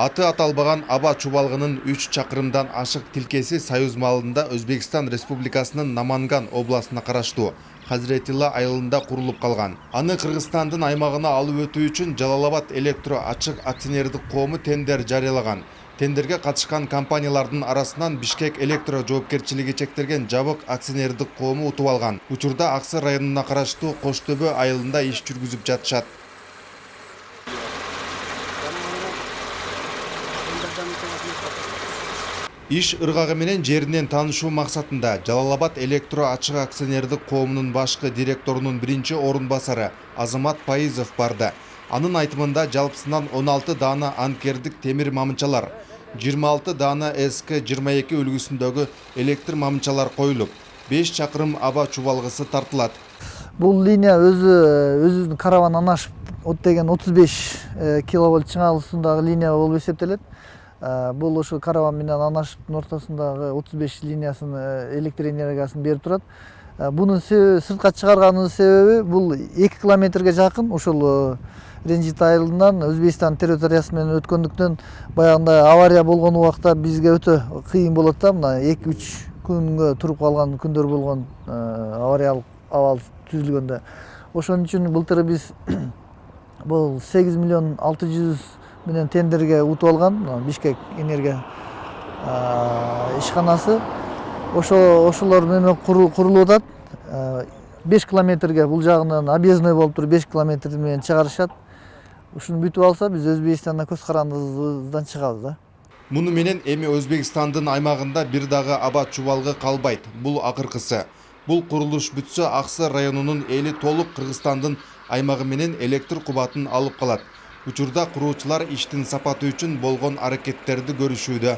Аты аталбаган аба чубалгынын 3 чакырымдан ашык тилкеси Союз маалында Өзбекстан Республикасынын Наманган областына караштуу Хазретила айылында курулуп калган. Аны Кыргызстандын аймагына алып өтүү үчүн Жалалабад электро ачык акционердик коому тендер жарыялаган. Тендерге катышкан компаниялардын арасынан Бишкек электро жоопкерчилиги чектелген жабык акционердик коому утуп алган. Учурда Аксы районуна караштуу Коштөбө айылында иш жүргүзүп жатышат. Иш ыргагы менен жеринен таанышуу максатында Жалалабад электро ачык акционердик коомунун башкы директорунун биринчи орун басары Азамат Пайызов барды. Анын айтымында жалпысынан 16 даана анкердик темир мамынчалар, 26 даана СК-22 үлгүсүндөгү электр мамынчалар коюлуп, 5 чакырым аба чубалгысы тартылат. Бул линия өзүнүн карабанынан ашып, деген 35 киловольт чыңалуусундагы линия болуп эсептелет. Бул ошо карабан менен Анашыптын ортосундагы 35 линиясын электр энергиясын берип турат. Бунун сыртка чыгарганын себеби бул 2 километрге жакын ошол Ренжит айылынан Өзбекстан территориясы менен өткөндүктөн баягындай авария болгон убакта бизге өтө кыйын болот да. Мына 2-3 күнгө туруп калган күндөр болгон авариялык абал түзүлгөндө. Ошон үчүн былтыр биз бул 8 миллион 600 менен тендерге утуп алган Бишкек энергия ишканасы. Ошолор менен курулуп атат. 5 километрге бул жагынан объездной болуп туруп 5 километр менен чыгарышат. Ушуну бүтүп алса биз Өзбекстандан көз карандыбыздан чыгабыз да. Муну менен эми Өзбекстандын аймагында бир дагы аба чубалгы калбайт. Бул акыркысы. Бул курулуш бүтсө Аксы районунун эли толук Кыргызстандын аймагы менен электр кубатын алып калат. Учурда куруучулар иштин сапаты үчүн болгон аракеттерди көрүшүүдө.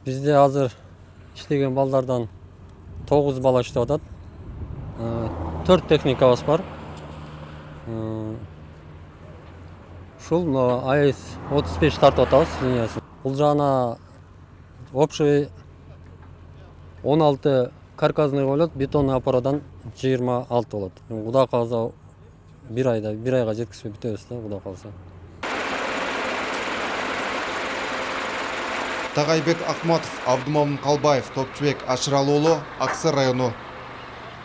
Бизде азыр иштеген балдардан 9 бала иштеп атат. 4 техникабыз бар. Ушул АЭС 35 тартып атабыз линиясын. Бул жана общий 16 карказный болот, бетонный опорадан 26 болот. Кудай кааласа бир айга жеткизип бүтөбүз да, кудай кааласа. Тагайбек Акматов, Абдумамын Калбаев, Топчубек Ашыралы уулу, Аксы району.